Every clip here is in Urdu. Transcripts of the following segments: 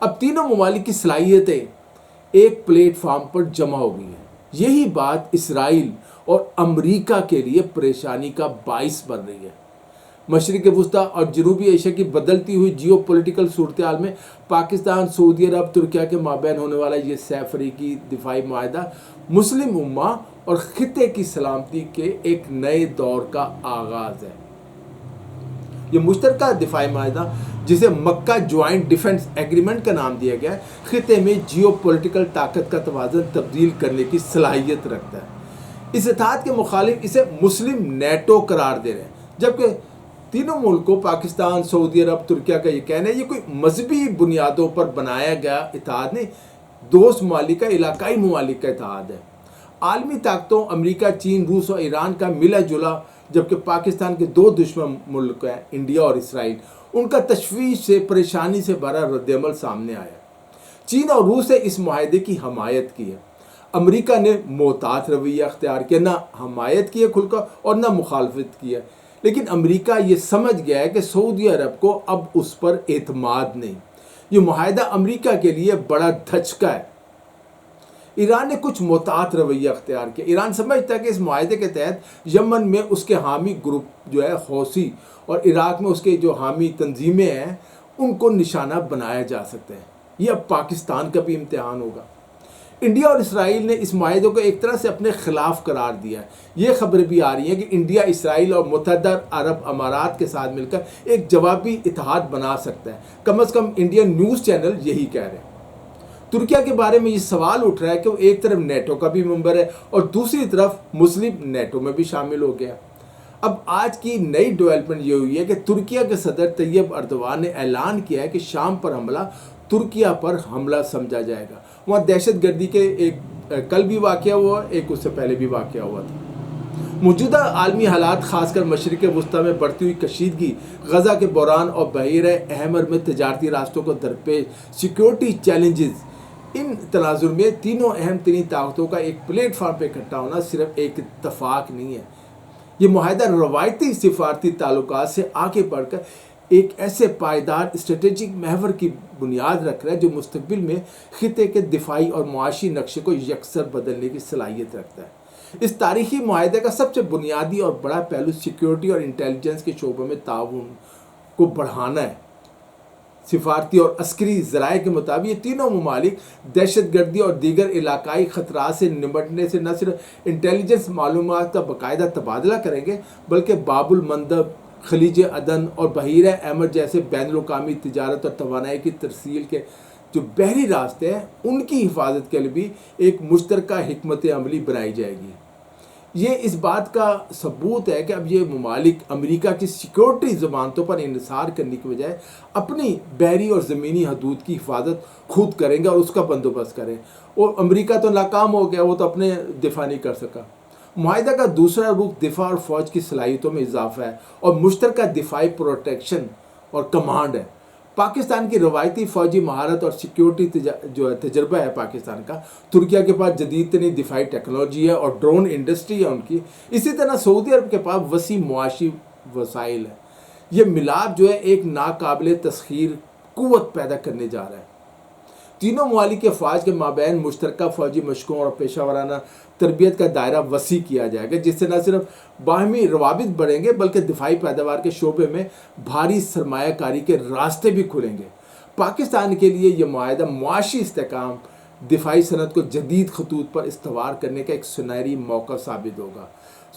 اب تینوں ممالک کی صلاحیتیں ایک پلیٹ فارم پر جمع ہو گئی ہیں. یہی بات اسرائیل اور امریکہ کے لیے پریشانی کا باعث بن رہی ہے. مشرق وسطیٰ اور جنوبی ایشیا کی بدلتی ہوئی جیو پولیٹیکل صورتحال میں پاکستان، سعودی عرب، ترکیہ کے مابین ہونے والا یہ سہ فریقی دفاعی معاہدہ مسلم امہ اور خطے کی سلامتی کے ایک نئے دور کا آغاز ہے. یہ مشترکہ دفاعی معاہدہ، جسے مکہ جوائنٹ ڈیفنس ایگریمنٹ کا نام دیا گیا ہے، خطے میں جیو پولیٹیکل طاقت کا توازن تبدیل کرنے کی صلاحیت رکھتا ہے. اس اتحاد کے مخالف اسے مسلم نیٹو قرار دے رہے ہیں، جبکہ تینوں ملکوں پاکستان، سعودی عرب، ترکیہ کا یہ کہنا ہے یہ کوئی مذہبی بنیادوں پر بنایا گیا اتحاد نہیں، دوست ممالک کا، علاقائی ممالک کا اتحاد ہے. عالمی طاقتوں امریکہ، چین، روس اور ایران کا ملا جلا، جبکہ پاکستان کے دو دشمن ملک ہیں انڈیا اور اسرائیل، ان کا تشویش سے، پریشانی سے بھرا رد عمل سامنے آیا. چین اور روس نے اس معاہدے کی حمایت کی ہے. امریکہ نے محتاط رویہ اختیار کیا، نہ حمایت کی ہے کھل کر اور نہ مخالفت کی ہے. لیکن امریکہ یہ سمجھ گیا ہے کہ سعودی عرب کو اب اس پر اعتماد نہیں. یہ معاہدہ امریکہ کے لیے بڑا دھچکا ہے. ایران نے کچھ محتاط رویہ اختیار کیا. ایران سمجھتا ہے کہ اس معاہدے کے تحت یمن میں اس کے حامی گروپ جو ہے حوثی اور عراق میں اس کے جو حامی تنظیمیں ہیں ان کو نشانہ بنایا جا سکتا ہے. یہ اب پاکستان کا بھی امتحان ہوگا. انڈیا اور اسرائیل نے اس معاہدے کو ایک طرح سے اپنے خلاف قرار دیا ہے. یہ خبریں بھی آ رہی ہیں کہ انڈیا اسرائیل اور متحدہ عرب امارات کے ساتھ مل کر ایک جوابی اتحاد بنا سکتا ہے. کم از کم انڈین نیوز چینل یہی کہہ رہے ہیں. ترکیہ کے بارے میں یہ سوال اٹھ رہا ہے کہ وہ ایک طرف نیٹو کا بھی ممبر ہے اور دوسری طرف مسلم نیٹو میں بھی شامل ہو گیا. اب آج کی نئی ڈیولپمنٹ یہ ہوئی ہے کہ ترکیہ کے صدر طیب اردوان نے اعلان کیا ہے کہ شام پر حملہ ترکیہ پر حملہ سمجھا جائے گا. وہاں دہشت گردی کے ایک کل بھی واقعہ ہوا، ایک اس سے پہلے بھی واقعہ ہوا تھا. موجودہ عالمی حالات، خاص کر مشرق وسطیٰ میں بڑھتی ہوئی کشیدگی، غزہ کے بحران اور بحیرہ احمر میں تجارتی راستوں کو درپیش سیکیورٹی چیلنجز، ان تناظر میں تینوں اہم ترین طاقتوں کا ایک پلیٹ فارم پہ اکٹھا ہونا صرف ایک اتفاق نہیں ہے. یہ معاہدہ روایتی سفارتی تعلقات سے آگے بڑھ کر ایک ایسے پائیدار اسٹریٹجک محور کی بنیاد رکھ رہا ہے جو مستقبل میں خطے کے دفاعی اور معاشی نقشے کو یکسر بدلنے کی صلاحیت رکھتا ہے. اس تاریخی معاہدے کا سب سے بنیادی اور بڑا پہلو سیکیورٹی اور انٹیلیجنس کے شعبوں میں تعاون کو بڑھانا ہے. سفارتی اور عسکری ذرائع کے مطابق یہ تینوں ممالک دہشت گردی اور دیگر علاقائی خطرات سے نمٹنے سے نہ صرف انٹیلیجنس معلومات کا باقاعدہ تبادلہ کریں گے بلکہ باب المندب، خلیج عدن اور بحیرہ احمر جیسے بین الاقوامی تجارت اور توانائی کی ترسیل کے جو بحری راستے ہیں ان کی حفاظت کے لیے بھی ایک مشترکہ حکمت عملی بنائی جائے گی. یہ اس بات کا ثبوت ہے کہ اب یہ ممالک امریکہ کی سیکیورٹی ضمانتوں پر انحصار کرنے کی بجائے اپنی بحری اور زمینی حدود کی حفاظت خود کریں گے اور اس کا بندوبست کریں. اور امریکہ تو ناکام ہو گیا، وہ تو اپنے دفاع نہیں کر سکا. معاہدہ کا دوسرا رخ دفاع اور فوج کی صلاحیتوں میں اضافہ ہے اور مشترکہ دفاعی پروٹیکشن اور کمانڈ ہے. پاکستان کی روایتی فوجی مہارت اور سیکیورٹی جو ہے تجربہ ہے پاکستان کا. ترکیہ کے پاس جدید ترین دفاعی ٹیکنالوجی ہے اور ڈرون انڈسٹری ہے ان کی. اسی طرح سعودی عرب کے پاس وسیع معاشی وسائل ہے. یہ ملاپ جو ہے ایک ناقابل تسخیر قوت پیدا کرنے جا رہا ہے. تینوں ممالک کے افواج کے مابین مشترکہ فوجی مشقوں اور پیشہ ورانہ تربیت کا دائرہ وسیع کیا جائے گا، جس سے نہ صرف باہمی روابط بڑھیں گے بلکہ دفاعی پیداوار کے شعبے میں بھاری سرمایہ کاری کے راستے بھی کھلیں گے. پاکستان کے لیے یہ معاہدہ معاشی استحکام، دفاعی صنعت کو جدید خطوط پر استوار کرنے کا ایک سنہری موقع ثابت ہوگا.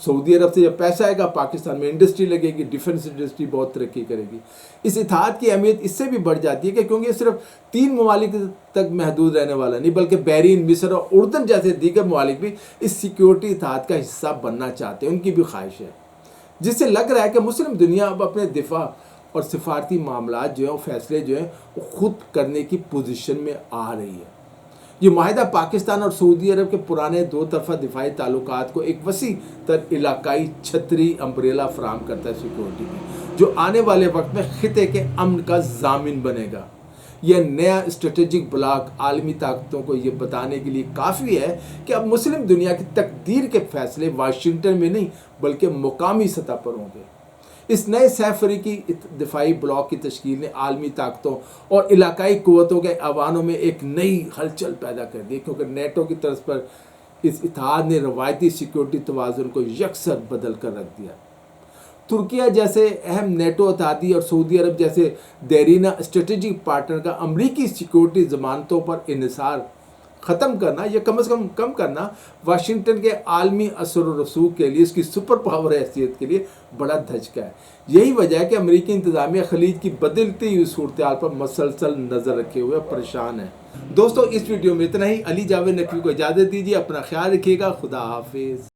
سعودی عرب سے جب پیسہ آئے گا پاکستان میں انڈسٹری لگے گی، ڈیفنس انڈسٹری بہت ترقی کرے گی. اس اتحاد کی اہمیت اس سے بھی بڑھ جاتی ہے کہ کیونکہ یہ صرف 3 ممالک تک محدود رہنے والا نہیں بلکہ بحرین، مصر اور اردن جیسے دیگر ممالک بھی اس سیکیورٹی اتحاد کا حصہ بننا چاہتے ہیں. ان کی بھی خواہش ہے، جس سے لگ رہا ہے کہ مسلم دنیا اب اپنے دفاع اور سفارتی معاملات جو ہیں، فیصلے جو ہیں وہ خود کرنے کی پوزیشن میں آ رہی ہے. یہ معاہدہ پاکستان اور سعودی عرب کے پرانے دو طرفہ دفاعی تعلقات کو ایک وسیع تر علاقائی چھتری امبریلا فراہم کرتا ہے سیکیورٹی کی، جو آنے والے وقت میں خطے کے امن کا ضامن بنے گا. یہ نیا اسٹریٹجک بلاک عالمی طاقتوں کو یہ بتانے کے لیے کافی ہے کہ اب مسلم دنیا کی تقدیر کے فیصلے واشنگٹن میں نہیں بلکہ مقامی سطح پر ہوں گے. اس نئے سہ فریقی دفاعی بلاک کی تشکیل نے عالمی طاقتوں اور علاقائی قوتوں کے ایوانوں میں ایک نئی ہلچل پیدا کر دی، کیونکہ نیٹو کی طرز پر اس اتحاد نے روایتی سیکیورٹی توازن کو یکسر بدل کر رکھ دیا۔ ترکیہ جیسے اہم نیٹو اتحادی اور سعودی عرب جیسے دیرینہ اسٹریٹجک پارٹنر کا امریکی سیکیورٹی ضمانتوں پر انحصار ختم کرنا یا کم از کم کرنا واشنگٹن کے عالمی اثر و رسوخ کے لیے، اس کی سپر پاور حیثیت کے لیے بڑا دھچکا ہے۔ یہی وجہ ہے کہ امریکی انتظامیہ خلیج کی بدلتی ہوئی صورتحال پر مسلسل نظر رکھے ہوئے پریشان ہے۔ دوستو اس ویڈیو میں اتنا ہی۔ علی جاوید نقوی کو اجازت دیجیے، اپنا خیال رکھیے گا، خدا حافظ۔